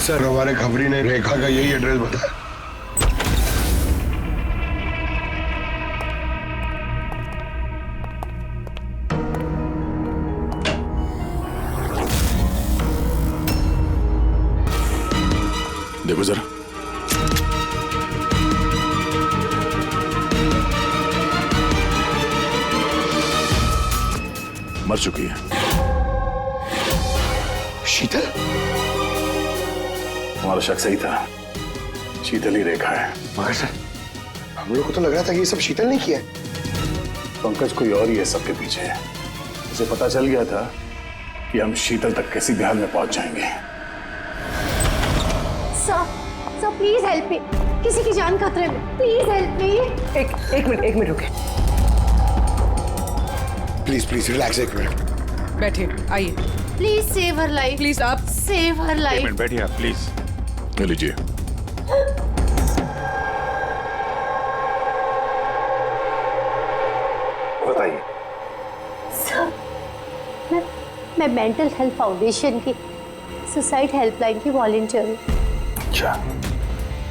Sir हमारे खबरी ने रेखा का यही एड्रेस बताया। देखो जरा, मर चुकी है। शीतल? हमारा शक सही था, शीतल ही रेखा है। मगर सर हम लोग को तो लग रहा था कि ये सब शीतल ने किया है। पंकज कोई और ही है सबके पीछे है। उसे पता चल गया था कि हम शीतल तक किसी भी हाल में पहुंच जाएंगे। सर प्लीज हेल्प मी, किसी की जान खतरे में, प्लीज हेल्प मी। एक मिनट रुके। प्लीज रिलैक्स, एक मिनट बैठिए, आइए। Please save her life, please आप सेव हर लाइफ। बैठिए आप प्लीज। ले लीजिए। बताइए। सर मैं मेंटल हेल्थ फाउंडेशन की सुसाइड हेल्पलाइन की वॉलंटियर हूँ। अच्छा।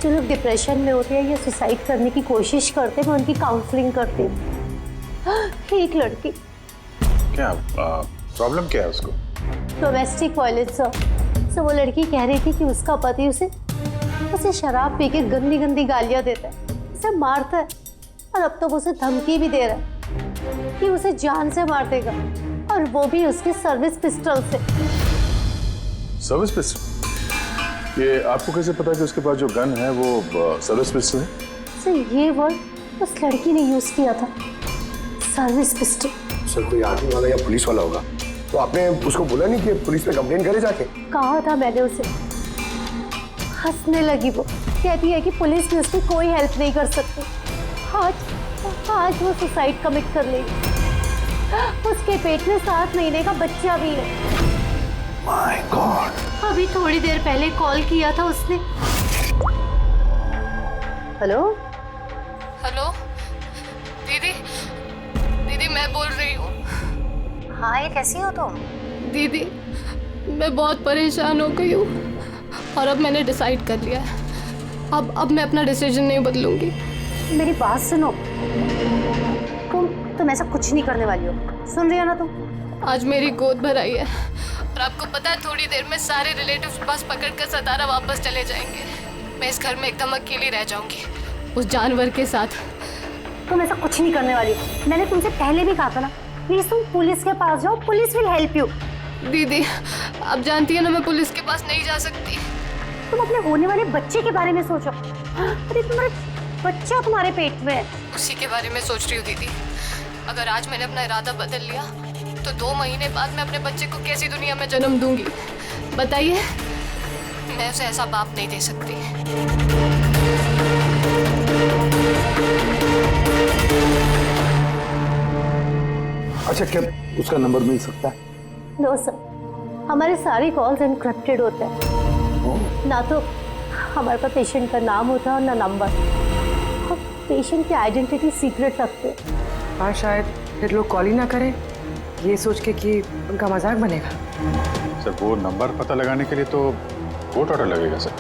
जो लोग डिप्रेशन में होते हैं या सुसाइड करने की कोशिश करते हैं, मैं उनकी काउंसलिंग करती हूँ। एक लड़की, क्या प्रॉब्लम क्या है उसको? Domestic violence sir. वो लड़की कह रही थी कि उसका पति उसे शराब पी के गंदी गंदी गालियां देता है, उसे मारता है, और अब तो वो उसे धमकी भी दे रहा है कि उसे जान से मार देगा, और वो भी उसके सर्विस पिस्टल से। Service pistol? ये आपको कैसे पता कि उसके पास जो गन है वो सर्विस पिस्टल है? सर ये वर्ड उस लड़की ने यूज किया था, सर्विस पिस्टल। सर कोई आर्मी वाला या पुलिस वाला होगा, तो आपने उसको बोला नहीं कि पुलिस पे कंप्लेंट करे जाके? कहा था मैंने उसे। हंसने लगी वो, कहती है कि पुलिस भी उसकी कोई हेल्प नहीं कर सकती। आज वो सुसाइड कमिट कर लेगी। उसके पेट में 7 महीने का बच्चा भी है। My God. अभी थोड़ी देर पहले कॉल किया था उसने। हेलो हेलो दीदी मैं बोल रही हूँ। हाँ, ये कैसी हो तुम? दीदी मैं बहुत परेशान हो गई हूँ, और अब मैंने डिसाइड कर लिया है। अब मैं अपना डिसीजन नहीं बदलूंगी। मेरी बात सुनो, तुम ऐसा कुछ नहीं करने वाली हो, सुन रही हो ना तुम? आज मेरी गोद भराई है, और आपको पता है थोड़ी देर में सारे रिलेटिव्स बस पकड़कर सतारा वापस चले जाएंगे। मैं इस घर में एकदम अकेली रह जाऊंगी उस जानवर के साथ। तुम ऐसा कुछ नहीं करने वाली हो, मैंने तुमसे पहले भी कहा था ना। प्लीज तुम पुलिस के पास जाओ, पुलिस विल हेल्प यू। दीदी आप जानती है ना मैं पुलिस के पास नहीं जा सकती। तुम अपने होने वाले बच्चे के बारे में सोचो। अरे तुम्हारे बच्चा तुम्हारे पेट में है। उसी के बारे में सोच रही हूँ दीदी। अगर आज मैंने अपना इरादा बदल लिया तो 2 महीने बाद मैं अपने बच्चे को कैसी दुनिया में जन्म दूंगी बताइए। मैं उसे ऐसा बाप नहीं दे सकती। अच्छा, क्या उसका नंबर मिल सकता है? नो सर, हमारे सारे कॉल्स एनक्रिप्टेड होते हैं। ना तो हमारे पास पेशेंट का नाम होता है और ना नंबर। हम पेशेंट की आइडेंटिटी सीक्रेट रखते हैं। और शायद फिर लोग कॉल ही ना करें, ये सोच के कि उनका मजाक बनेगा। सर वो नंबर पता लगाने के लिए तो कोर्ट ऑर्डर लगेगा सर।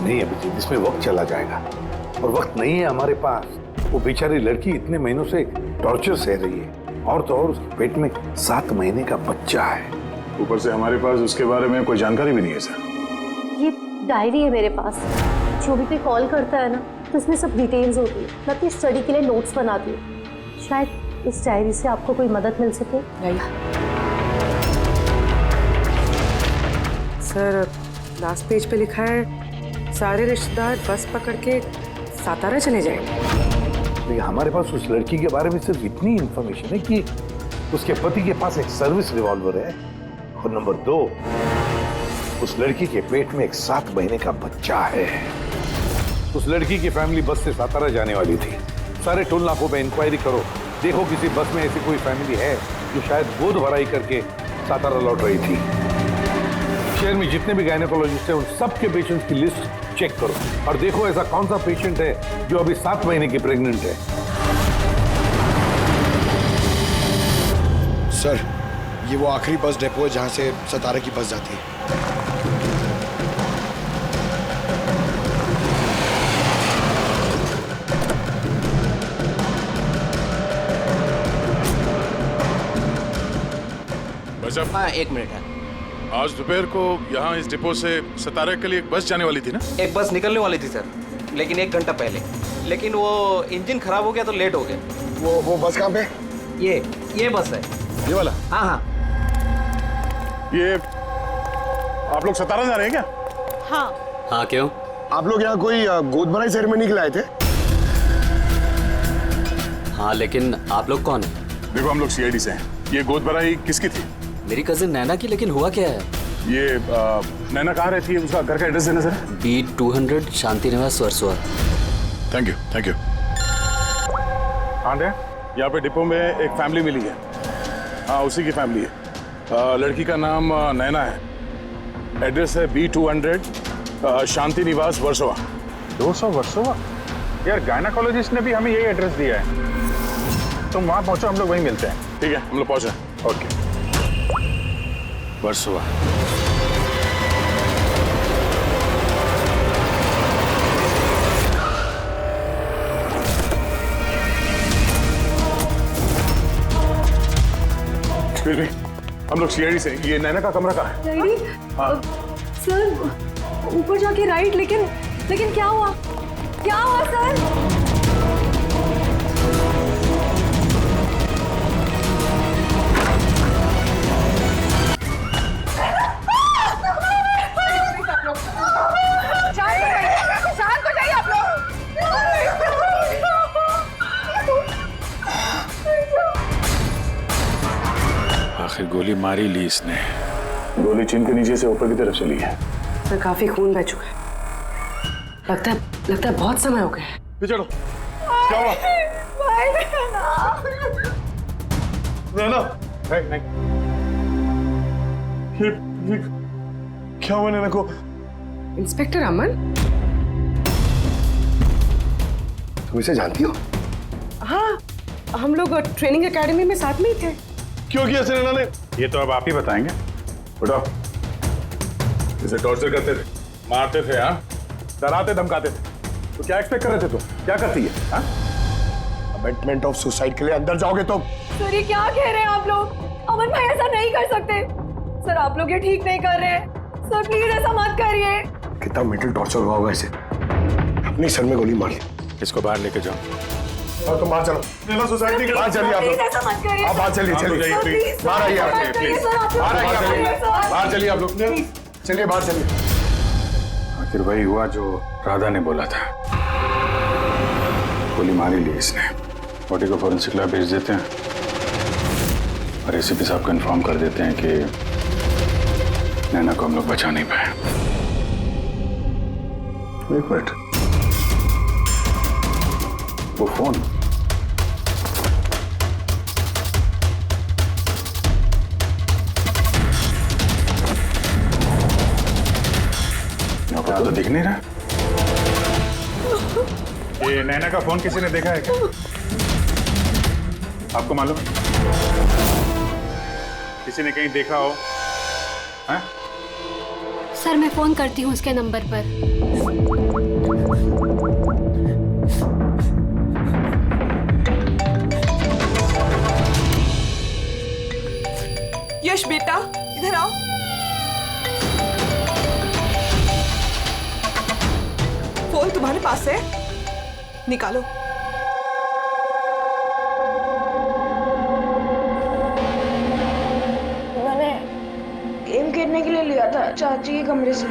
नहीं अभिजीत, इसमें वक्त चला जाएगा और वक्त नहीं है हमारे पास। वो बेचारी लड़की इतने महीनों से टॉर्चर सह रही है, और तो और उसके पेट में 7 महीने का बच्चा है। ऊपर से हमारे पास उसके बारे में कोई जानकारी भी नहीं है सर। ये डायरी है मेरे पास, जो भी कोई कॉल करता है ना तो इसमें सब डिटेल्स होती है। मैं अपनी स्टडी के लिए नोट्स बनाती हूँ, शायद इस डायरी से आपको कोई मदद मिल सके। नहीं सर, लास्ट पेज पे लिखा है सारे रिश्तेदार बस पकड़ के सातारा चले जाएंगे। लेकिन हमारे पास उस लड़की के बारे में सिर्फ इतनी इंफॉर्मेशन है कि उसके पति के पास एक सर्विस रिवॉल्वर है, और नंबर 2 उस लड़की के पेट में एक 7 महीने का बच्चा है। उस लड़की की फैमिली बस से सातारा जाने वाली थी। सारे टोल नाकों पे इंक्वायरी करो, देखो किसी बस में ऐसी कोई फैमिली है जो शायद गोद भराई करके सातारा लौट रही थी। शहर में जितने भी गायनेकोलॉजिस्ट हैं उन सबके पेशेंट्स की लिस्ट चेक करो और देखो ऐसा कौन सा पेशेंट है जो अभी 7 महीने की प्रेग्नेंट है। सर ये वो आखिरी बस डिपो है जहां से सतारा की बस जाती है। हाँ 1 मिनट है। आज दोपहर को यहाँ इस डिपो से सतारा के लिए एक बस जाने वाली थी ना? एक बस निकलने वाली थी सर, लेकिन 1 घंटा पहले। लेकिन वो इंजन खराब हो गया तो लेट हो गया। वो बस कहाँ पे? ये बस है। ये वाला? हाँ हाँ। ये आप लोग सतारा जा रहे हैं क्या? हाँ क्यों? आप लोग यहाँ कोई गोद भराई सेरेमनी के लिए आए थे? हाँ लेकिन आप लोग कौन है? देखो हम लोग सीआईडी से हैं। ये गोद भराई किसकी थी? मेरी कजिन नैना की, लेकिन हुआ क्या है? ये नैना कहाँ रहती है? उसका घर का एड्रेस देना सर। B200 शांति निवास वर्सोवा। Thank you. हाँ यहाँ पे डिपो में एक फैमिली मिली है। हाँ उसी की फैमिली है। लड़की का नाम नैना है। एड्रेस है B200 शांति निवास वर्सोवा। 200 वर्सोवा? यार गायनाकोलॉजिस्ट ने भी हमें यही एड्रेस दिया है। तुम वहां पहुंचो, हम लोग वहीं मिलते हैं। ठीक है हम लोग पहुंचे। ओके। वर्सोवा। Excuse me, हम लोग सीआईडी से। ये नैना का कमरा कहाँ है? हाँ। सर ऊपर जाके राइट, लेकिन क्या हुआ सर? शांत हो जाइए आप लोग। आखिर गोली मारी ली इसने। गोली चिन के नीचे से ऊपर की तरफ चली है। सर काफी खून बह चुका है। लगता है बहुत समय हो गया है। चलो क्या हुआ? नैना नहीं। ये क्या हुआ नैना को? इंस्पेक्टर अमन, तुम इसे जानती हो? हाँ हम लोग ट्रेनिंग एकेडमी में साथ में ही थे। क्यों किया नैना ने? ये तो अब आप ही बताएंगे। उठाओ। इसे टॉर्चर करते थे, मारते थे, हाँ डराते धमकाते थे। तो क्या एक्सपेक्ट कर रहे थे तुम? क्या करती है? हाँ अबेटमेंट ऑफ सुसाइड के लिए अंदर जाओगे तो? सर ये क्या कह रहे हैं आप लोग? अमन भाई ऐसा नहीं कर सकते। सर आप लोग ये ठीक नहीं कर रहे हैं। सर प्लीज ऐसा मत करिए। कितना मेंटल टॉर्चर हुआ होगा इसे। अपने सर में गोली मारी। इसको बाहर लेके जाओ। और तुम बाहर चलो। नैना सोसाइटी के बाहर चलिए आप लोग। ऐसा मत करिए। आप बाहर चलिए। बाहर आइए आप। बाहर चलिए आप लोग। चलिए बाहर चलिए। आखिर वही हुआ जो राधा ने बोला था। गोली मारी ली इसने। बॉडी को फॉरेंसिक लैब भेज देते हैं और एसीपी साहब को इन्फॉर्म कर देते हैं कि नैना को हम लोग बचा नहीं पाए। एक मिनट, वो फोन यहाँ तो दिख नहीं रहा। ये नैना का फोन किसी ने देखा है क्या? आपको मालूम है? किसी ने कहीं देखा हो? हैं? सर मैं फोन करती हूँ उसके नंबर पर। यश बेटा इधर आओ। फोन तुम्हारे पास है, निकालो। मैंने गेम खेलने के लिए लिया था चाची के कमरे से।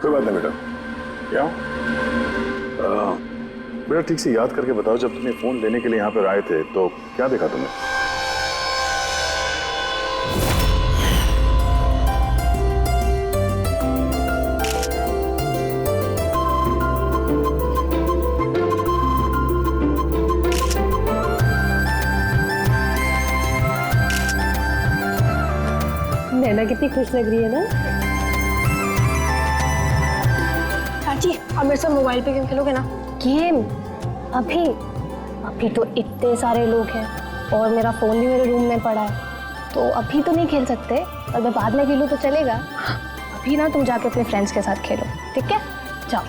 कोई बात नहीं बेटा। क्या बेटा ठीक से याद करके बताओ, जब तुमने फोन लेने के लिए यहाँ पर आए थे तो क्या देखा तुमने? नैना कितनी खुश लग रही है ना। चाची अब मेरे साथ मोबाइल पे गेम खेलोगे ना? गेम? अभी तो इतने सारे लोग हैं और मेरा फोन भी मेरे रूम में पड़ा है, तो अभी तो नहीं खेल सकते। और मैं बाद में खेलूँ तो चलेगा। अभी ना तुम जाके अपने फ्रेंड्स के साथ खेलो, ठीक है? जाओ।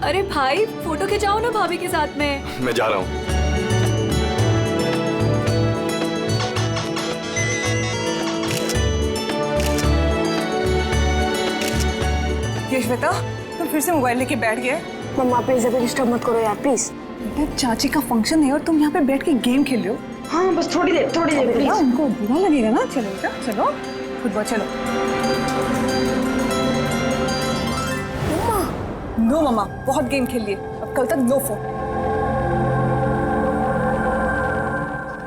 अरे भाई फोटो खिंचाओ ना भाभी के साथ में। मैं जा रहा हूँ। ये श्वेता, तुम फिर से मोबाइल लेके बैठ गए। मम्मा प्लीज अभी डिस्टर्ब मत करो यार प्लीज। चाची का फंक्शन है और तुम यहाँ पे बैठ के गेम खेल रहे हो। हाँ बस थोड़ी देर प्लीज। उनको बुरा लगेगा ना। चलो बेटा चलो, फुटबॉल चलो। नो मम्मा, बहुत गेम खेल लिए, अब कल तक नो फोन।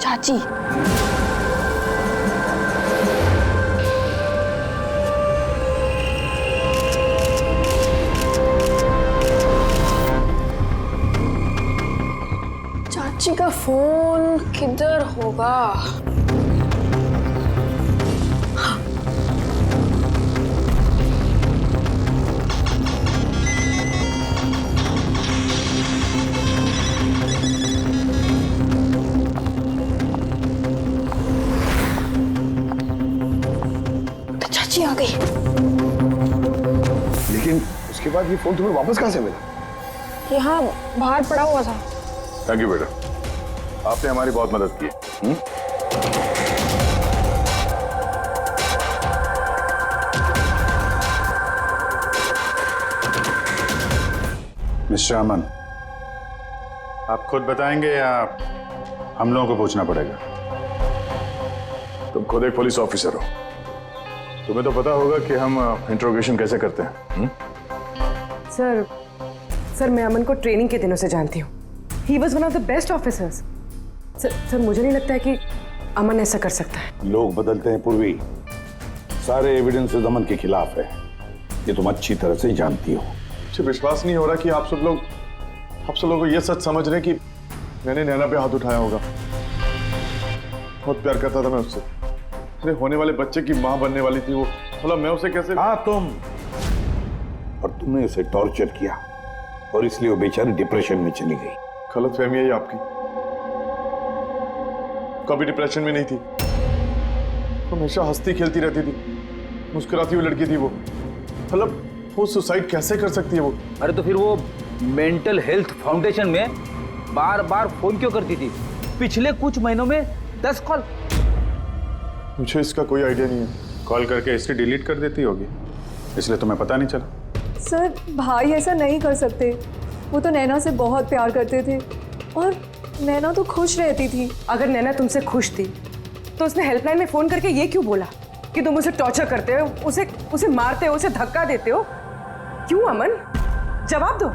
चाची चाची का फोन किधर होगा? चाची आ गई। लेकिन उसके बाद ये फोन तुम्हें वापस कहाँ से मिला? यहाँ बाहर पड़ा हुआ था। थैंक यू बेटा, आपने हमारी बहुत मदद की। मिस्टर अमन, आप खुद बताएंगे या हम लोगों को पूछना पड़ेगा? तुम खुद एक पुलिस ऑफिसर हो, तुम्हें तो पता होगा कि हम इंट्रोगेशन कैसे करते हैं। सर मैं अमन को ट्रेनिंग के दिनों से जानती हूँ। He was one of the best officers. Sir मुझे नहीं लगता है कि अमन ऐसा कर सकता है। लोग बदलते हैं पूर्वी, सारे एविडेंसेस अमन के खिलाफ है, ये तुम अच्छी तरह से जानती हो। मुझे विश्वास नहीं हो रहा कि आप सब लोग ये सच समझ रहे हैं कि मैंने नैना पे हाथ उठाया होगा। बहुत प्यार करता था मैं उससे। अरे होने वाले बच्चे की माँ बनने वाली थी वो, भला मैं उसे कैसे? हाँ तुम, और तुमने उसे टॉर्चर किया और इसलिए वो बेचारी डिप्रेशन में चली गई। गलतफहमी है आपकी, कभी डिप्रेशन में नहीं थी, हमेशा हंसती खेलती रहती थी, मुस्कुराती हुई लड़की थी वो। मतलब वो सुसाइड कैसे कर सकती है वो? अरे तो फिर वो मेंटल हेल्थ फाउंडेशन में बार बार फोन क्यों करती थी? पिछले कुछ महीनों में 10 कॉल। मुझे इसका कोई आइडिया नहीं है। कॉल करके हिस्ट्री डिलीट कर देती होगी, इसलिए तुम्हें पता नहीं चला। सर भाई ऐसा नहीं कर सकते, वो तो नैना से बहुत प्यार करते थे और नैना तो खुश रहती थी। अगर नैना तुमसे खुश थी तो उसने हेल्पलाइन में फोन करके ये क्यों बोला कि तुम उसे टॉर्चर करते हो, उसे मारते हो, उसे धक्का देते हो? क्यों अमन, जवाब दो।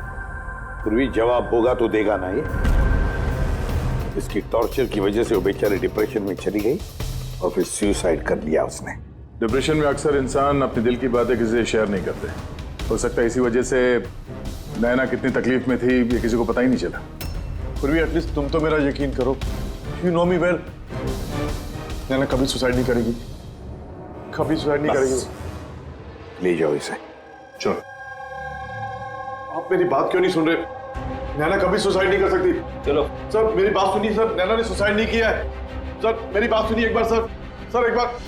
पूर्वी जवाब होगा तो देगा ना ये। इसकी टॉर्चर की वजह से वो बेचारी डिप्रेशन में चली गई और फिर सुसाइड कर लिया उसने। डिप्रेशन में अक्सर इंसान अपने दिल की बातें किसी से शेयर नहीं करते। हो सकता है इसी वजह से नैना कितनी तकलीफ में थी ये किसी को पता ही नहीं चला। फिर भी एटलीस्ट तुम तो मेरा यकीन करो। यू नो मी वेल, नैना कभी सुसाइड नहीं करेगी, कभी सुसाइड नहीं करेगी। ले जाओ इसे। चलो। आप मेरी बात क्यों नहीं सुन रहे? नैना कभी सुसाइड नहीं कर सकती। चलो सर मेरी बात सुनिए सर, नैना ने सुसाइड नहीं किया है। सर मेरी बात सुनिए एक बार सर, सर एक बार।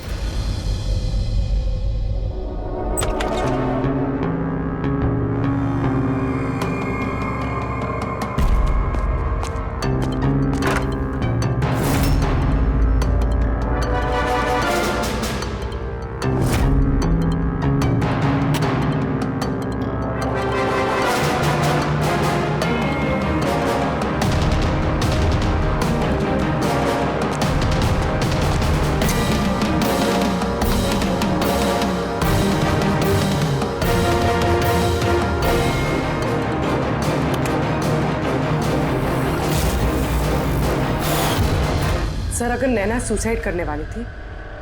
सर अगर नैना सुसाइड करने वाली थी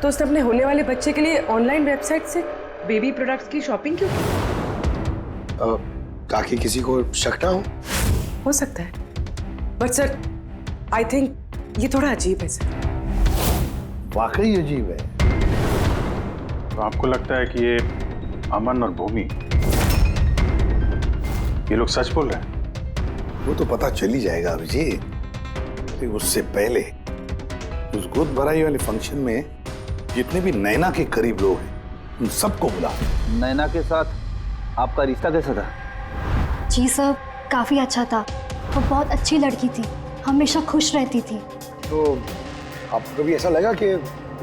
तो उसने अपने होने वाले बच्चे के लिए ऑनलाइन वेबसाइट से बेबी प्रोडक्ट्स की शॉपिंग क्यों की? ताकि किसी को शक ना हो सकता है, बट सर आई थिंक ये थोड़ा अजीब है सर। वाकई अजीब है। तो आपको लगता है कि ये अमन और भूमि ये लोग सच बोल रहे हैं? वो तो पता चल ही जाएगा अभिजीत। उससे पहले उस गोद भराई वाले फंक्शन में जितने भी नैना के करीब लोग हैं उन सबको बुला। नैना के साथ आपका रिश्ता कैसा था? जी सर, काफ़ी अच्छा था। वो बहुत अच्छी लड़की थी, हमेशा खुश रहती थी। तो आपको कभी ऐसा लगा कि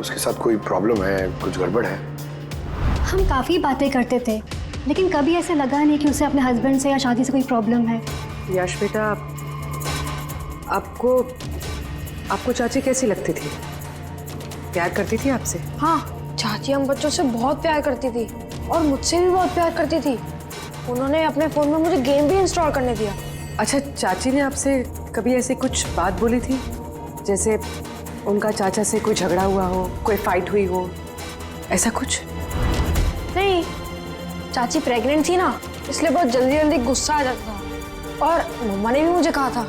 उसके साथ कोई प्रॉब्लम है, कुछ गड़बड़ है? हम काफ़ी बातें करते थे, लेकिन कभी ऐसे लगा नहीं कि उसे अपने हस्बैंड से या शादी से कोई प्रॉब्लम है। यश बेटा, आपको आपको चाची कैसी लगती थी? प्यार करती थी आपसे? हाँ, चाची हम बच्चों से बहुत प्यार करती थी और मुझसे भी बहुत प्यार करती थी। उन्होंने अपने फोन में मुझे गेम भी इंस्टॉल करने दिया। अच्छा, चाची ने आपसे कभी ऐसी कुछ बात बोली थी, जैसे उनका चाचा से कोई झगड़ा हुआ हो, कोई फाइट हुई हो, ऐसा कुछ? नहीं, चाची प्रेग्नेंट थी ना, इसलिए बहुत जल्दी जल्दी गुस्सा आ जाता था। और मम्मा ने भी मुझे कहा था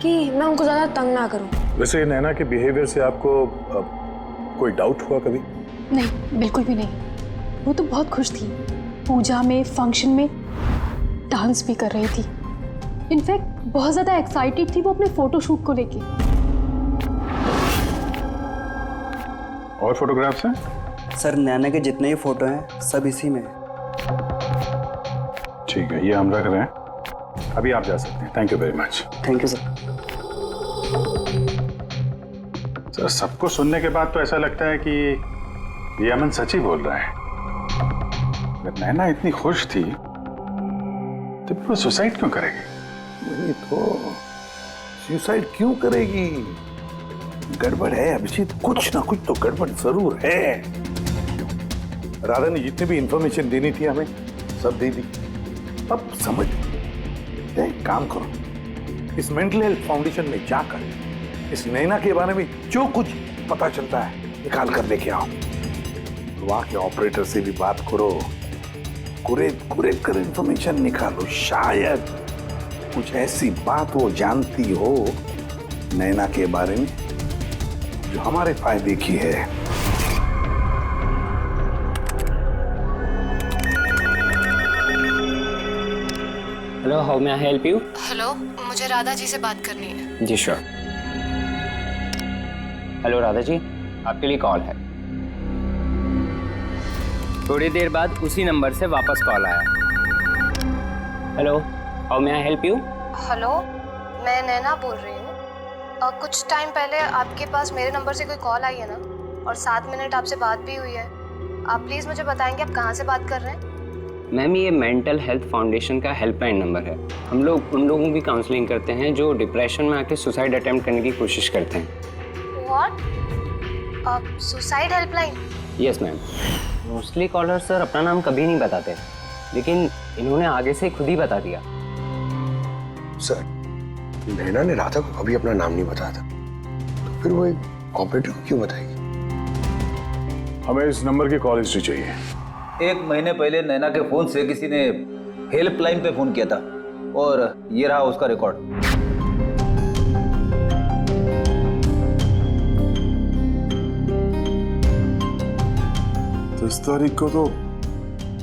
कि मैं उनको ज़्यादा तंग ना करूं। वैसे नैना के बिहेवियर से आपको कोई डाउट हुआ कभी? नहीं, बिल्कुल भी नहीं। वो तो बहुत खुश थी, पूजा में, फंक्शन में डांस भी कर रही थी। इनफैक्ट बहुत ज़्यादा एक्साइटेड थी वो अपने फोटोशूट को लेके। और फोटोग्राफ्स हैं? सर, नैना के जितने ही फोटो हैं सब इसी में। ठीक है, ये हम रख रहे हैं। अभी आप जा सकते हैं। Thank you very much. Thank you sir. Sir, सबको सुनने के बाद तो ऐसा लगता है कि ये अमन सच ही बोल रहा है। अगर नैना इतनी खुश थी तो वो सुसाइड क्यों करेगी? नहीं तो सुसाइड क्यों करेगी? गड़बड़ है अभिजीत, कुछ ना कुछ तो गड़बड़ जरूर है। राधा ने जितनी भी इंफॉर्मेशन देनी थी हमें सब दे दी। अब समझ, एक काम करो, इस मेंटल हेल्थ फाउंडेशन में जाकर इस नैना के बारे में जो कुछ पता चलता है निकाल कर लेके आओ। वहां के ऑपरेटर से भी बात करो, कुरेद कर इंफॉर्मेशन निकालो। शायद कुछ ऐसी बात वो जानती हो नैना के बारे में जो हमारे फायदे की है। Hello, how may I help you? Hello, मुझे राधा जी से बात करनी है। जी श्योर। हेलो राधा जी, आपके लिए कॉल है। थोड़ी देर बाद उसी नंबर से वापस कॉल आया। Hello, how may I help you? Hello, मैं नैना बोल रही हूँ। कुछ टाइम पहले आपके पास मेरे नंबर से कोई कॉल आई है ना, और 7 मिनट आपसे बात भी हुई है। आप प्लीज़ मुझे बताएंगे आप कहाँ से बात कर रहे हैं? मैम, ये मेंटल हेल्थ फाउंडेशन का हेल्पलाइन नंबर है। हम लोग उन लोगों की काउंसलिंग करते हैं जो डिप्रेशन में आके सुसाइड अटेम्प्ट करने की कोशिश करते हैं। What? Suicide helpline? Yes ma'am. Mostly caller sir अपना नाम कभी नहीं बताते, लेकिन इन्होंने आगे से खुद ही बता दिया। सर, नैना ने राधा को कभी अपना नाम नहीं बताया था, तो फिर वो एक ऑपरेटर को क्यों बताएगी? हमें इस नंबर की कॉल हिस्ट्री चाहिए। 1 महीने पहले नैना के फोन से किसी ने हेल्पलाइन पे फोन किया था और ये रहा उसका रिकॉर्ड। 10 तारीख को तो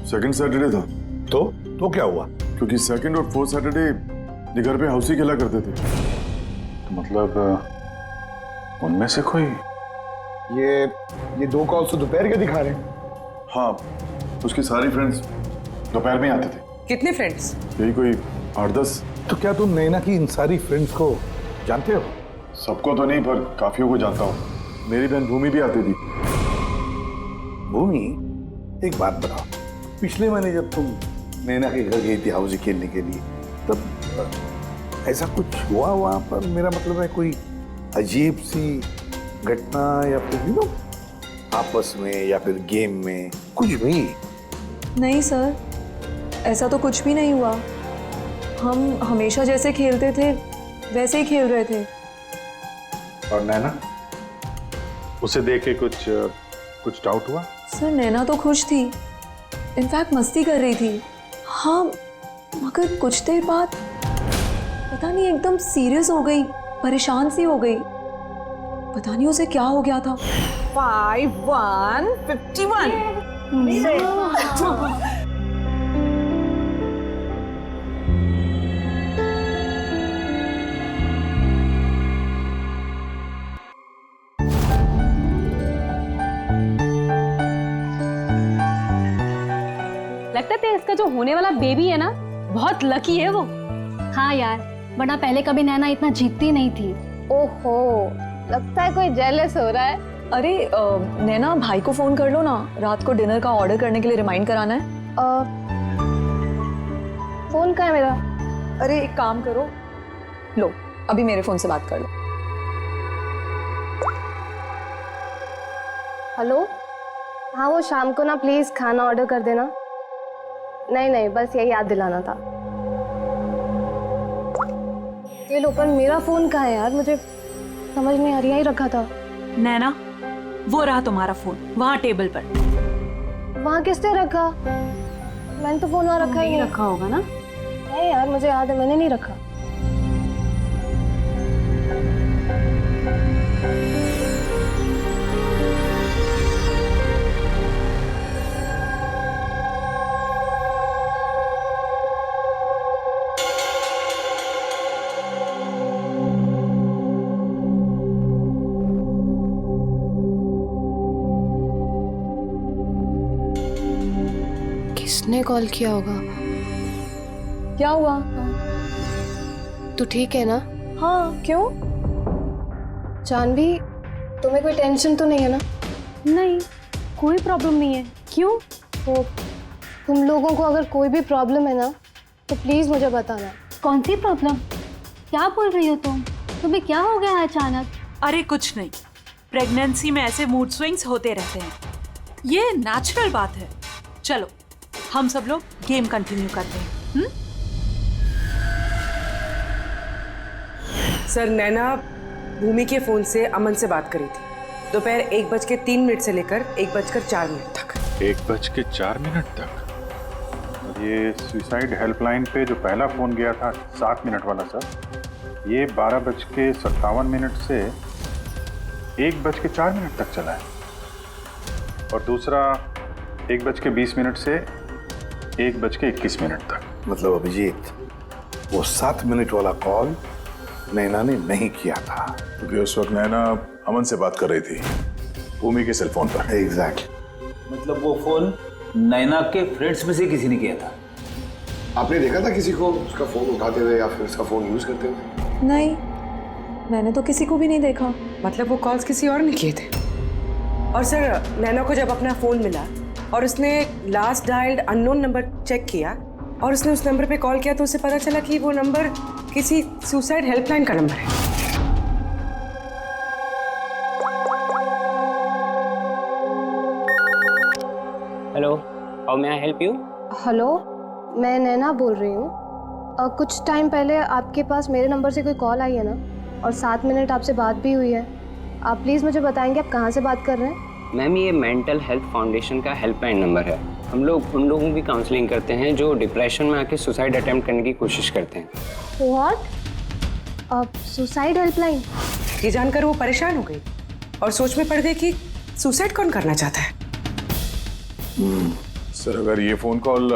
सेकंड सैटरडे था। तो क्या हुआ? क्योंकि सेकंड और 4th सैटरडे ये घर पे हाउसी खेला करते थे। तो मतलब उनमें से कोई? ये 2 कॉल्स तो दोपहर के दिखा रहे हैं। हाँ, उसकी सारी फ्रेंड्स दोपहर में आते थे। कितने फ्रेंड्स? यही कोई 8-10। तो क्या तुम नैना की इन सारी फ्रेंड्स को जानते हो? सबको तो नहीं, पर काफियों को जानता हूँ। मेरी बहन भूमि भी आती थी। भूमि, एक बात बताओ, पिछले महीने जब तुम नैना के घर गई थी हाउसी खेलने के लिए, तब ऐसा कुछ हुआ वहां पर? मेरा मतलब है कोई अजीब सी घटना या फिर आपस में या फिर गेम में कुछ भी? नहीं सर, ऐसा तो कुछ भी नहीं हुआ। हम हमेशा जैसे खेलते थे वैसे ही खेल रहे थे। और नैना, उसे देख के कुछ डाउट हुआ? सर, नैना तो खुश थी, इनफैक्ट मस्ती कर रही थी। हाँ, मगर कुछ देर बाद पता नहीं एकदम सीरियस हो गई, परेशान सी हो गई। पता नहीं उसे क्या हो गया था। 5151। लगता है इसका जो होने वाला बेबी है ना, बहुत लकी है वो। हाँ यार, वरना पहले कभी नैना इतना जीतती नहीं थी। ओहो, लगता है कोई जेलस हो रहा है। अरे नैना, भाई को फोन कर लो ना, रात को डिनर का ऑर्डर करने के लिए रिमाइंड कराना है। फोन कहाँ है मेरा? अरे एक काम करो, लो अभी मेरे फोन से बात कर लो। हेलो, हाँ वो शाम को ना प्लीज खाना ऑर्डर कर देना। नहीं बस यही याद दिलाना था। ये लो, पर मेरा फोन कहाँ है यार, मुझे समझ नहीं आ रही। यहीं रखा था। नैना, वो रहा तुम्हारा फोन वहाँ टेबल पर। वहाँ किसने रखा? मैंने तो फोन वहाँ रखा ही नहीं। रखा होगा ना? नहीं यार, मुझे याद है मैंने नहीं रखा। किसने कॉल किया होगा? क्या हुआ? तू ठीक है ना? हाँ, क्यों? जानवी, तुम्हें कोई टेंशन तो नहीं है ना? नहीं, कोई प्रॉब्लम नहीं है। क्यों? तो तुम लोगों को अगर कोई भी प्रॉब्लम है ना तो प्लीज मुझे बताना। कौन सी प्रॉब्लम? क्या बोल रही हो तुम? तुम्हें क्या हो गया है अचानक? अरे कुछ नहीं, प्रेगनेंसी में ऐसे मूड स्विंग्स होते रहते हैं, ये नेचुरल बात है। चलो हम सब लोग गेम कंटिन्यू करते हैं। सर, नैना भूमि के फोन से अमन से बात करी थी दोपहर 1:03 से लेकर 1:04 तक। 1:04 तक? ये सुसाइड हेल्पलाइन पे जो पहला फोन गया था 7 मिनट वाला सर, ये 12:57 से 1:04 तक चला है, और दूसरा 1:20 से 1:21 तक। मतलब अभिजीत, वो 7 मिनट वाला कॉल नैना ने नहीं किया था, क्योंकि उस वक्त नैना अमन से बात कर रही थी भूमि के सेल फोन पर। एग्जैक्टली। मतलब वो फोन नैना के फ्रेंड्स में से किसी ने किया था? आपने देखा था किसी को उसका फोन उठाते हुए या फिर उसका फोन यूज करते हुए? नहीं, मैंने तो किसी को भी नहीं देखा। मतलब वो कॉल्स किसी और ने किए थे। और सर, नैना को जब अपना फोन मिला और उसने last dialled unknown number check किया और उसने उस नंबर पे कॉल किया तो उसे पता चला कि वो नंबर किसी सुसाइड हेल्पलाइन का नंबर है। Hello, how may I help you? Hello, मैं नैना बोल रही हूँ। कुछ टाइम पहले आपके पास मेरे नंबर से कोई कॉल आई है ना, और 7 मिनट आपसे बात भी हुई है। आप प्लीज़ मुझे बताएंगे आप कहाँ से बात कर रहे हैं? मैम, ये मेंटल हेल्थ फाउंडेशन का हेल्पलाइन नंबर है। हम लोग उन लोगों की काउंसलिंग करते हैं जो डिप्रेशन में आके सुसाइड अटेम्प्ट करने की कोशिश करते हैं। व्हाट? Suicide helpline? ये जानकर वो परेशान हो गई और सोच में पड़ गई कि सुसाइड कौन करना चाहता है। सर, अगर ये फोन कॉल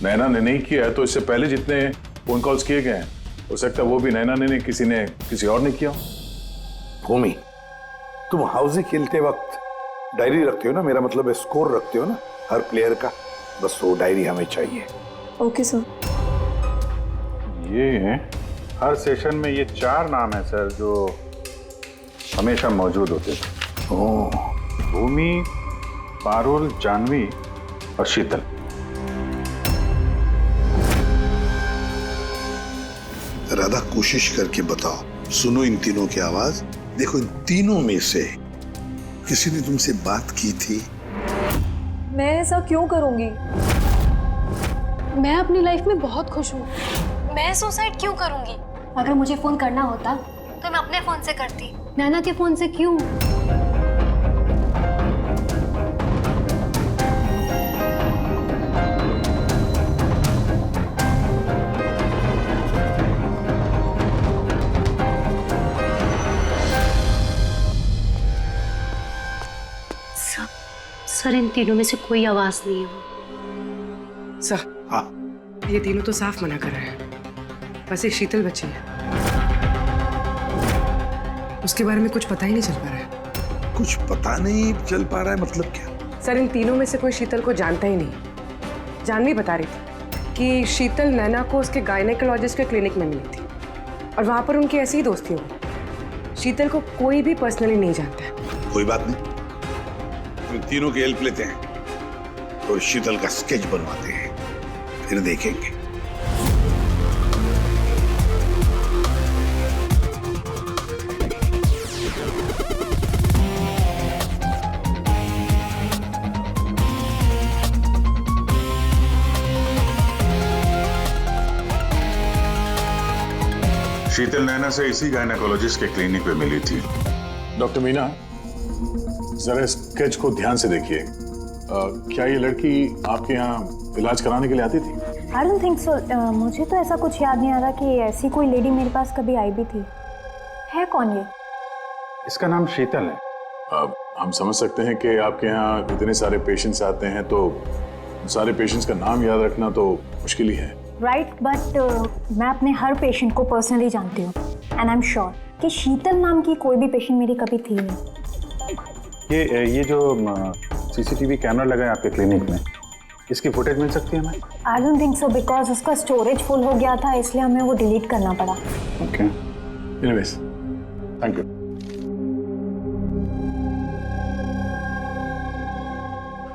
नैना ने नहीं किया है तो इससे पहले जितने फोन कॉल्स किए गए हैं हो सकता है वो भी नैना ने किसी और ने किया। भूमि, तुम हाउसी खेलते वक्त डायरी रखते हो ना? मेरा मतलब है स्कोर रखते हो ना हर प्लेयर का? बस वो डायरी हमें चाहिए। Okay sir. ये हर सेशन में ये 4 नाम है सर जो हमेशा मौजूद होते थे। भूमि, पारुल, जानवी और शीतल। राधा, कोशिश करके बताओ। सुनो इन तीनों की आवाज। देखो, इन तीनों में से किसी ने तुमसे बात की थी? मैं ऐसा क्यों करूंगी? मैं अपनी लाइफ में बहुत खुश हूँ। मैं सुसाइड क्यों करूंगी? अगर मुझे फोन करना होता तो मैं अपने फोन से करती, नैना के फोन से क्यों? सर, इन तीनों में से कोई आवाज नहीं है। सर, हाँ, ये तीनों तो साफ मना कर रहे हैं, बस एक शीतल बची है। उसके बारे में कुछ पता ही नहीं चल पा रहा है। कुछ पता नहीं चल पा रहा है मतलब क्या? सर, इन तीनों में से कोई शीतल को जानता ही नहीं। जानवी बता रही थी कि शीतल नैना को उसके गायनेकोलॉजिस्ट के क्लिनिक में मिली थी और वहां पर उनकी ऐसी ही दोस्ती हुई। शीतल को कोई भी पर्सनली नहीं जानता है। कोई बात नहीं, तीनों की हेल्प लेते हैं और शीतल का स्केच बनवाते हैं, फिर देखेंगे। शीतल नैना से इसी गायनेकोलॉजिस्ट के क्लिनिक पे मिली थी। डॉक्टर मीना, जरा स्केच को ध्यान से देखिए। क्या ये लड़की आपके यहाँ इलाज कराने के लिए आती थी? I don't think so. मुझे तो ऐसा कुछ याद नहीं आ रहा कि ऐसी कोई लेडी मेरे पास कभी आई भी थी। है कौन ये? इसका नाम शीतल है। अब हम समझ सकते हैं कि आपके यहाँ इतने सारे पेशेंट्स आते हैं तो सारे पेशेंट्स का नाम याद रखना तो मुश्किल ही है। राइट, बट मैं अपने हर पेशेंट को पर्सनली जानती हूँ एंड आई एम श्योर कि शीतल नाम की कोई भी पेशेंट मेरी कभी थी नहीं। ये जो सीसीटीवी कैमरा लगा है आपके क्लिनिक में, इसकी फुटेज मिल सकती है हमें? I don't think so, because उसका स्टोरेज फुल हो गया था, इसलिए हमें वो डिलीट करना पड़ा। Okay, anyways, thank you.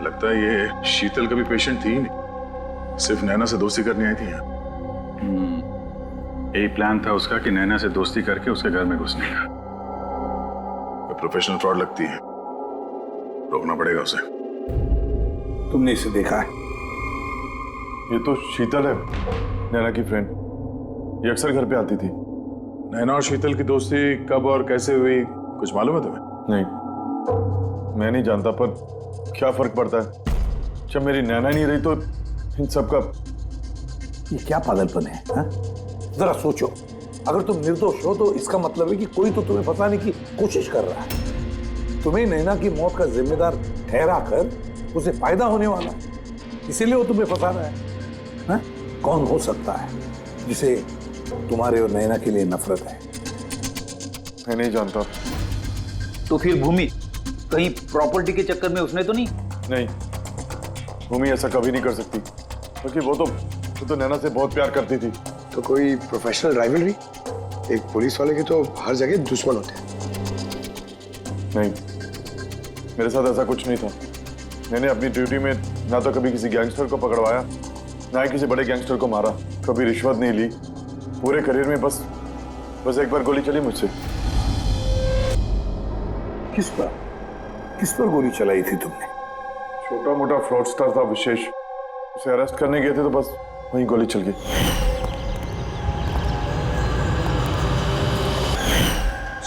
लगता है ये शीतल कभी पेशेंट थी ही नहीं, सिर्फ नैना से दोस्ती करने आई थी यहाँ। यही प्लान था उसका कि नैना से दोस्ती करके उसके घर में घुसने का। प्रोफेशनल फ्रॉड लगती है, रोकना पड़ेगा उसे। तुमने इसे देखा है? ये तो शीतल है, नैना की फ्रेंड। ये अक्सर घर पे आती थी। नैना और शीतल की दोस्ती कब और कैसे हुई, कुछ मालूम है तुम्हें? नहीं, मैं नहीं जानता, पर क्या फर्क पड़ता है? जब मेरी नैना नहीं रही तो इन सब का। ये क्या पागलपन है हा? जरा सोचो, अगर तुम निर्दोष हो तो इसका मतलब है कि कोई तो तुम्हें फंसाने की कोशिश कर रहा है। तुम्हें नैना की मौत का जिम्मेदार ठहरा कर उसे फायदा होने वाला है, इसीलिए वो तुम्हें फंसा रहा है। हा? कौन हो सकता है जिसे तुम्हारे और नैना के लिए नफरत है? मैं नहीं जानता। तो फिर भूमि कहीं प्रॉपर्टी के चक्कर में उसने तो नहीं? नहीं, भूमि ऐसा कभी नहीं कर सकती, क्योंकि वो तो नैना से बहुत प्यार करती थी। तो कोई प्रोफेशनल राइवलरी? एक पुलिस वाले के तो हर जगह दुश्मन होते हैं। नहीं, मेरे साथ ऐसा कुछ नहीं था। मैंने अपनी ड्यूटी में ना तो कभी किसी गैंगस्टर को पकड़वाया, ना ही किसी बड़े गैंगस्टर को मारा, कभी रिश्वत नहीं ली। पूरे करियर में बस एक बार गोली चली मुझसे। किस पर गोली चलाई थी तुमने? छोटा मोटा फ्रॉडस्टर था विशेष, उसे अरेस्ट करने गए थे तो बस वहीं गोली चल गई।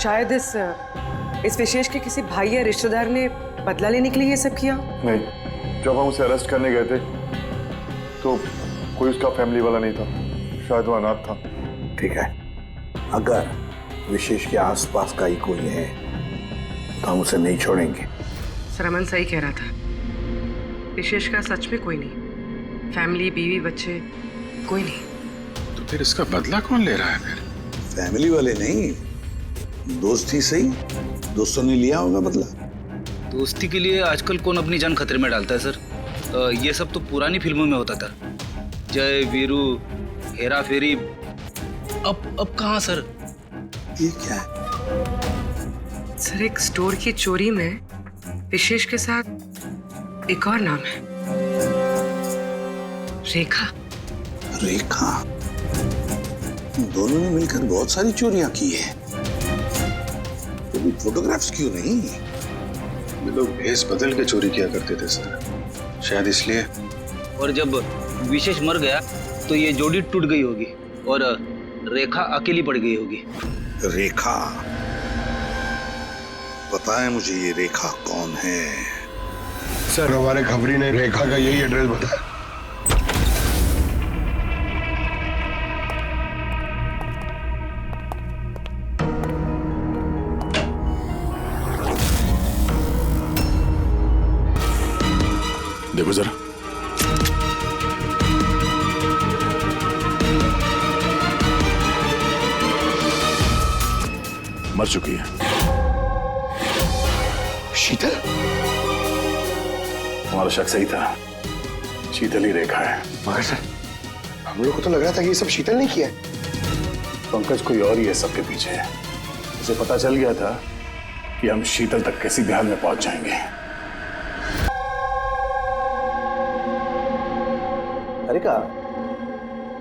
शायद इस विशेष के किसी भाई या रिश्तेदार ने बदला लेने के लिए ये सब किया। नहीं, जब हम उसे अरेस्ट करने गए थे तो कोई उसका फैमिली वाला नहीं था, शायद वो अनाथ था। ठीक है, अगर विशेष के आसपास का ही कोई है तो हम उसे नहीं छोड़ेंगे। सर, अमन सही कह रहा था, विशेष का सच में कोई नहीं, फैमिली, बीवी, बच्चे, कोई नहीं। तो फिर इसका बदला कौन ले रहा है फिर? फैमिली वाले नहीं, दोस्त ही सही। दोस्तों ने लिया होगा बदला। दोस्ती के लिए आजकल कौन अपनी जान खतरे में डालता है सर? ये सब तो पुरानी फिल्मों में होता था, जय वीरू, हेरा फेरी। अब कहाँ सर? ये क्या है? सर, एक स्टोर की चोरी में विशेष के साथ एक और नाम है, रेखा। रेखा? दोनों ने मिलकर बहुत सारी चोरियां की है। फोटोग्राफ्स क्यों नहीं? ये लोग भेस बदल के चोरी किया करते थे सर, शायद इसलिए। और जब विशेष मर गया तो ये जोड़ी टूट गई होगी और रेखा अकेली पड़ गई होगी। रेखा? पता है मुझे ये रेखा कौन है? सर, हमारे खबरी ने रेखा का यही एड्रेस बताया। देखो जरा, मर चुकी है। शीतल? हमारा शक सही था, शीतल ही रेखा है। मगर सर, हम लोग को तो लग रहा था कि ये सब शीतल ने किया है। पंकज कोई और ही है सबके पीछे। उसे पता चल गया था कि हम शीतल तक किसी भी हाल में पहुंच जाएंगे। अरे का,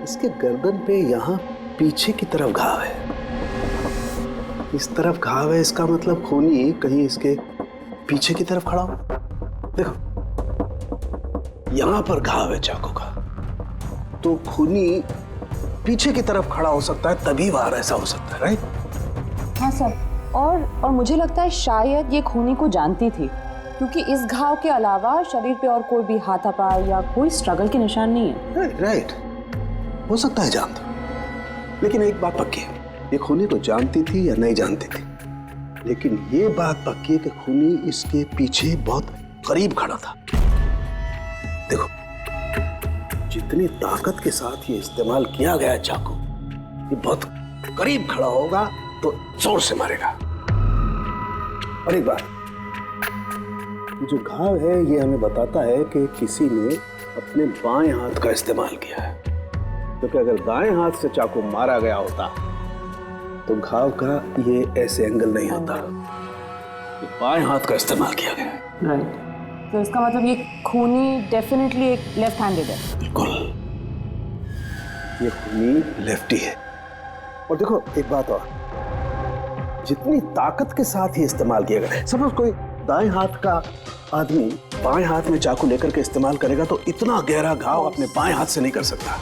इसके गर्दन पे यहाँ पीछे की तरफ घाव है। इस तरफ घाव है, इसका मतलब खूनी कहीं इसके पीछे की तरफ खड़ा हो। देखो, यहाँ पर घाव है चाकू का, तो खूनी पीछे की तरफ खड़ा हो सकता है, तभी वार ऐसा हो सकता है, राइट? हाँ सर, और मुझे लगता है शायद ये खूनी को जानती थी, क्योंकि इस घाव के अलावा शरीर पे और कोई भी हाथापाई या कोई स्ट्रगल के निशान नहीं है। राइट, हो सकता है जानती, लेकिन एक बात पक्की है, ये खूनी को जानती थी या नहीं जानती थी, लेकिन ये बात पक्की है कि खूनी इसके पीछे बहुत करीब खड़ा था। देखो, जितनी ताकत के साथ ये इस्तेमाल किया गया चाकू, ये बहुत करीब खड़ा होगा तो जोर से मारेगा। और एक बात, जो घाव है ये हमें बताता है कि किसी ने अपने बाएं हाथ का इस्तेमाल किया है, क्योंकि अगर दाएं हाथ से चाकू मारा गया होता तो घाव का ये ऐसे एंगल नहीं होता। तो बाएं हाथ का इस्तेमाल किया गया है। राइट, तो इसका मतलब ये खूनी डेफिनेटली एक लेफ्ट हैंडेड है। बिल्कुल, ये खूनी लेफ्टी है। और देखो एक बात और, जितनी ताकत के साथ ही इस्तेमाल किया गया है, सपोज कोई दाएं हाथ का आदमी बाएं हाथ में चाकू लेकर के इस्तेमाल करेगा तो इतना गहरा घाव अपने बाएं हाथ से नहीं कर सकता।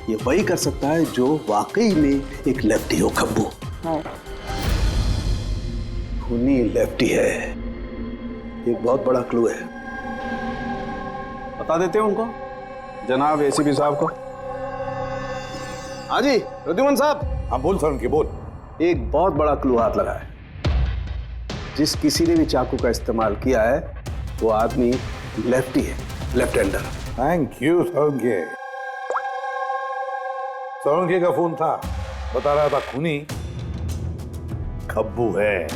ये वही कर सकता है जो वाकई में एक लेफ्टी हो, खब्बू। खूनी लेफ्टी है, एक बहुत बड़ा क्लू है। बता देते हैं उनको, जनाब एसीपी साहब को। हाँ जी प्रद्युमन साहब। हाँ बोल सर, उनके बोल। एक बहुत बड़ा क्लू हाथ लगा है। जिस किसी ने भी चाकू का इस्तेमाल किया है वो आदमी लेफ्टी है, left hander. Thank you Sorange. Sorange का फोन था, बता रहा था खूनी खब्बू है।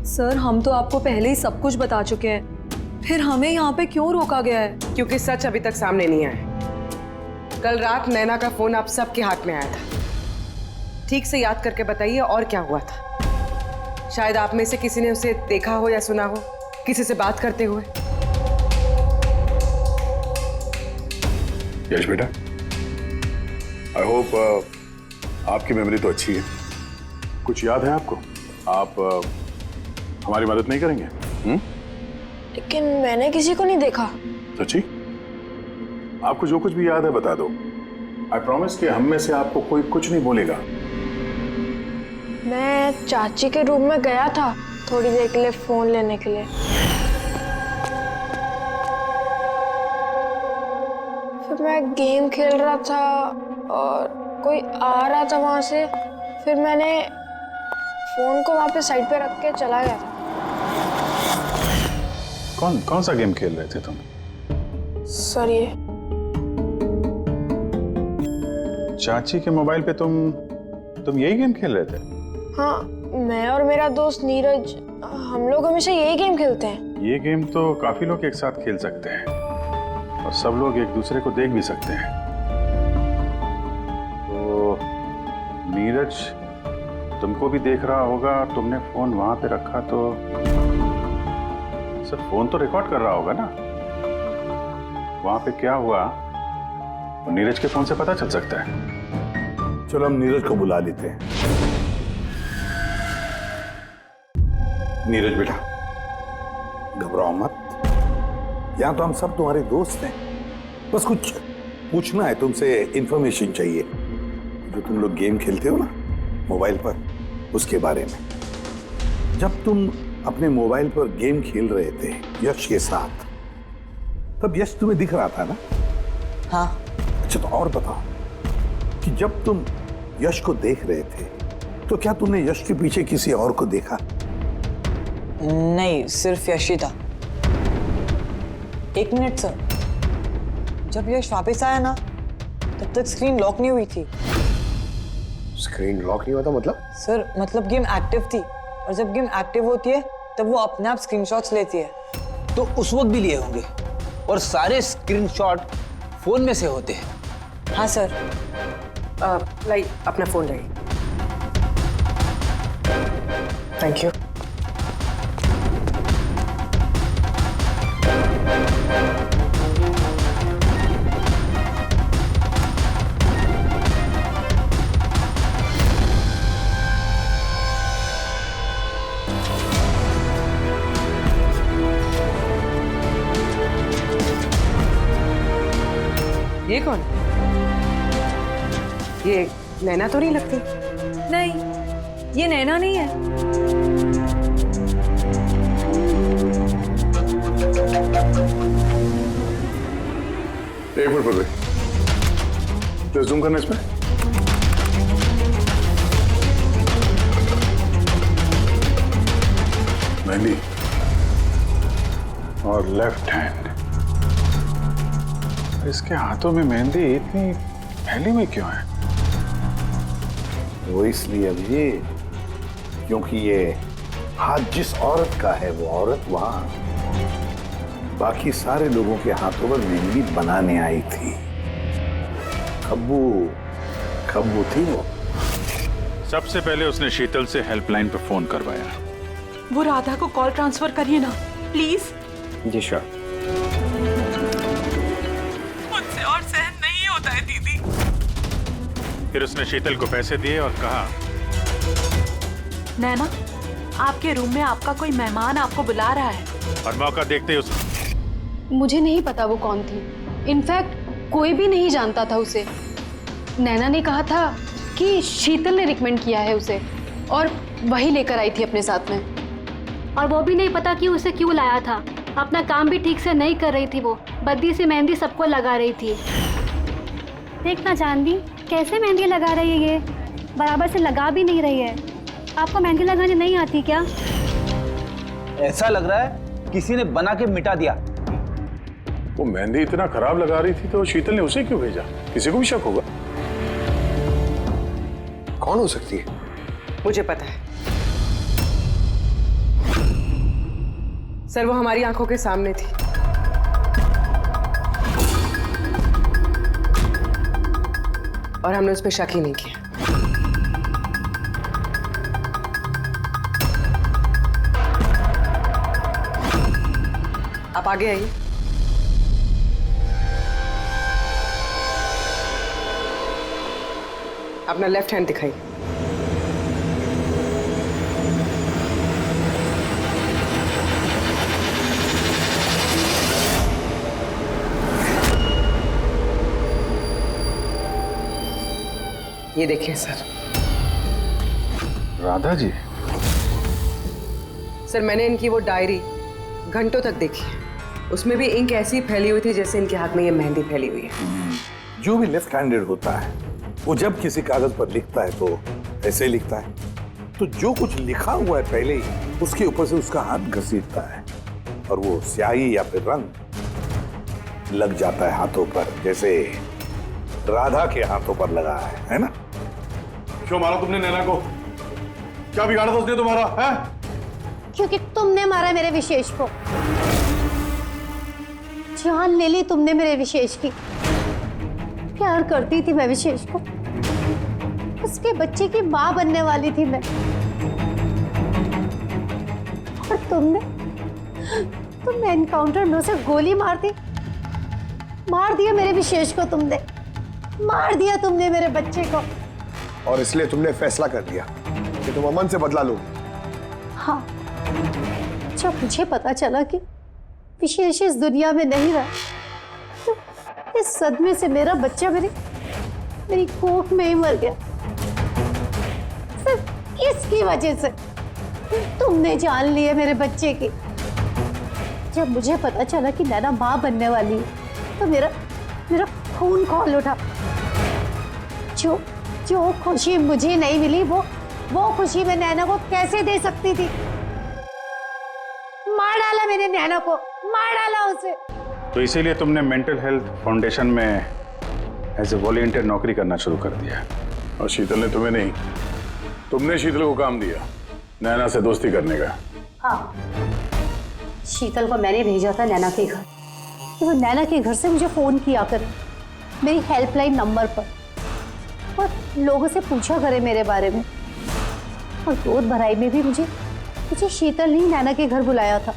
सर हम तो आपको पहले ही सब कुछ बता चुके हैं, फिर हमें यहाँ पे क्यों रोका गया है? क्योंकि सच अभी तक सामने नहीं आया। कल रात नैना का फोन आप सबके हाथ में आया था। ठीक से याद करके बताइए और क्या हुआ था। शायद आप में से किसी ने उसे देखा हो या सुना हो, किसी से बात करते हुए। यश बेटा, आई होप आपकी मेमोरी तो अच्छी है, कुछ याद है आपको? आप हमारी मदद नहीं करेंगे? लेकिन मैंने किसी को नहीं देखा। सच्ची? आपको जो कुछ भी याद है बता दो। आई प्रॉमिस कि हम में से आपको कोई कुछ नहीं बोलेगा। मैं चाची के रूम में गया था थोड़ी देर के लिए फोन लेने के लिए, फिर मैं गेम खेल रहा था और कोई आ रहा था वहां से, फिर मैंने फोन को वहां पे साइड पे रख के चला गया था। कौन सा गेम खेल रहे थे तुम? सर ये चाची के मोबाइल पे तुम यही गेम खेल रहे थे? हाँ, मैं और मेरा दोस्त नीरज, हम लोग हमेशा यही गेम खेलते हैं। ये गेम तो काफी लोग एक साथ खेल सकते हैं और सब लोग एक दूसरे को देख भी सकते हैं। तो नीरज तुमको भी देख रहा होगा, तुमने फोन वहां पे रखा तो सर फोन तो रिकॉर्ड कर रहा होगा ना, वहां पे क्या हुआ तो नीरज के फोन से पता चल सकता है। चलो हम नीरज को बुला लेते हैं। नीरज बेटा, घबराओ मत, यहां तो हम सब तुम्हारे दोस्त हैं, बस कुछ पूछना है तुमसे, इंफॉर्मेशन चाहिए। जो तुम लोग गेम खेलते हो ना मोबाइल पर, उसके बारे में। जब तुम अपने मोबाइल पर गेम खेल रहे थे यश के साथ, तब यश तुम्हें दिख रहा था ना? हाँ। अच्छा तो और बताओ कि जब तुम यश को देख रहे थे तो क्या तुमने यश के पीछे किसी और को देखा? नहीं, सिर्फ यश ही था। एक मिनट सर, जब यश वापस आया ना तब तक स्क्रीन लॉक नहीं हुई थी। स्क्रीन लॉक नहीं हुआ था मतलब? सर मतलब गेम एक्टिव थी, और जब गेम एक्टिव होती है तब वो अपने आप स्क्रीनशॉट्स लेती है। तो उस वक्त भी लिए होंगे, और सारे स्क्रीनशॉट फोन में से होते हैं। हाँ सर। लाई अपना फोन लाई। Thank you. ये कौन? ये नैना तो नहीं लगती? नहीं, ये नैना नहीं है। एक मिनट पर प्लीज जूम करना इसमें। मेहंदी और लेफ्ट हैंड। इसके हाथों में मेहंदी इतनी फैली हुई क्यों है? वो इसलिए अभी क्योंकि ये हाथ जिस औरत का है वो औरत वहां बाकी सारे लोगों के हाथों पर मेहंदी बनाने आई थी। खब्बू थी वो। सबसे पहले उसने शीतल से हेल्पलाइन पर फोन करवाया। वो राधा को कॉल ट्रांसफर करिए ना प्लीज। Ji sure. मुझसे और सहन नहीं होता है दीदी। फिर उसने शीतल को पैसे दिए और कहा, नैना आपके रूम में आपका कोई मेहमान आपको बुला रहा है। और मौका देखते ही उस मुझे नहीं पता वो कौन थी। इनफैक्ट कोई भी नहीं जानता था उसे। नैना ने कहा था कि शीतल ने रिकमेंड किया है उसे और वही लेकर आई थी अपने साथ में। और वो भी नहीं पता कि उसे क्यों लाया था। अपना काम भी ठीक से नहीं कर रही थी वो। बद्दी से मेहंदी सबको लगा रही थी। देखना चांदी कैसे मेहंदी लगा रही है, ये बराबर से लगा भी नहीं रही है। आपको मेहंदी लगाने नहीं आती क्या? ऐसा लग रहा है किसी ने बना के मिटा दिया। वो मेहंदी इतना खराब लगा रही थी तो शीतल ने उसे क्यों भेजा? किसी को भी शक होगा। कौन हो सकती है? मुझे पता है सर, वो हमारी आंखों के सामने थी। और हमने उस पर शक ही नहीं किया। आप आगे आइए। अपना लेफ्ट हैंड दिखाइए। ये देखिए सर। राधा जी? सर मैंने इनकी वो डायरी घंटों तक देखी। उसमें भी इंक ऐसी फैली हुई थी जैसे इनके हाथ में ये मेहंदी फैली हुई है। जो भी लेफ्ट हैंडेड होता है वो जब किसी कागज पर लिखता है तो ऐसे लिखता है। तो जो कुछ लिखा हुआ है पहले ही उसके ऊपर से उसका हाथ घसीटता है और वो स्याही या फिर रंग लग जाता है हाथों पर, जैसे राधा के हाथों पर लगा है ना? क्यों मारा तुमने नैना को? क्या बिगाड़ा था उसने तुम्हारा? है? क्योंकि तुमने मारा मेरे विशेष को। जान ले ली तुमने मेरे विशेष की। प्यार करती थी मैं विशेष को। उसके बच्चे की मां बनने वाली थी मैं। और तुमने एनकाउंटर में उसे गोली मार दिया मेरे विशेष को। तुमने मार दिया तुमने मेरे बच्चे को। और इसलिए तुमने फैसला कर लिया कि तुम अमन से बदला लोगे। हाँ, जब मुझे पता चला कि विशेष इस दुनिया में नहीं रहा तो इस सदमे से मेरा बच्चा मेरी कोख में ही मर गया। सिर्फ इसकी वजह से तुमने जान ली है मेरे बच्चे की। जब मुझे पता चला कि नैना मां बनने वाली है तो मेरा खून खौल उठा। जो खुशी मुझे नहीं मिली वो खुशी मैं नैना को कैसे दे सकती थी? मार डाला मैंने नैना को, मार डाला उसे। तो इसीलिए तुमने मेंटल हेल्थ फाउंडेशन में एज ए वॉलंटियर नौकरी करना शुरू कर दिया। और शीतल ने तुम्हें नहीं, तुमने शीतल को काम दिया नैना से दोस्ती करने का। हाँ, शीतल को मैंने भेजा था नैना के घर कि वो नैना के घर से मुझे फोन किया करे मेरी हेल्पलाइन नंबर पर और लोगों से पूछा करे मेरे बारे में। और गोद भराई में भी मुझे शीतल ने नैना के घर बुलाया था।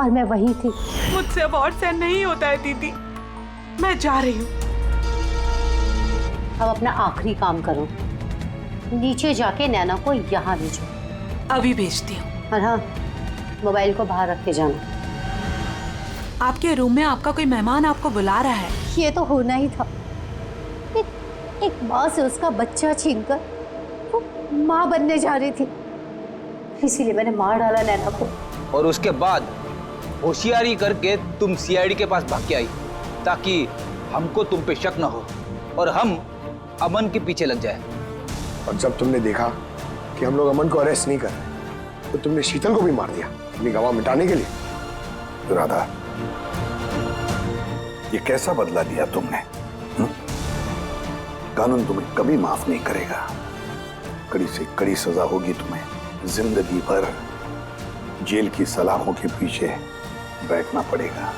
और मैं वही थी। मुझसे अब और सहन नहीं होता है दीदी, मैं जा रही हूँ। अब अपना आखिरी काम करो, नीचे जाके नैना को यहाँ भेजो। अभी भेजती हूँ। और हाँ, मोबाइल को बाहर रख के जाना। आपके रूम में आपका कोई मेहमान आपको बुला रहा है। ये तो होना ही था। एक माँ से उसका बच्चा छीनकर वो माँ बनने जा रही थी, इसीलिए मैंने मार डाला नैना को। और उसके बाद होशियारी करके तुम सीआईडी के पास भाग के आई ताकि हमको तुम पे शक न हो और हम अमन के पीछे लग जाए। और जब तुमने देखा कि हम लोग अमन को अरेस्ट नहीं कर रहे तो तुमने शीतल को भी मार दिया अपनी गवाह मिटाने के लिए। तो राधा, ये कैसा बदला लिया तुमने? कानून तुम्हें कभी माफ नहीं करेगा। कड़ी से कड़ी सजा होगी तुम्हें। जिंदगी भर जेल की सलाखों के पीछे बैठना पड़ेगा।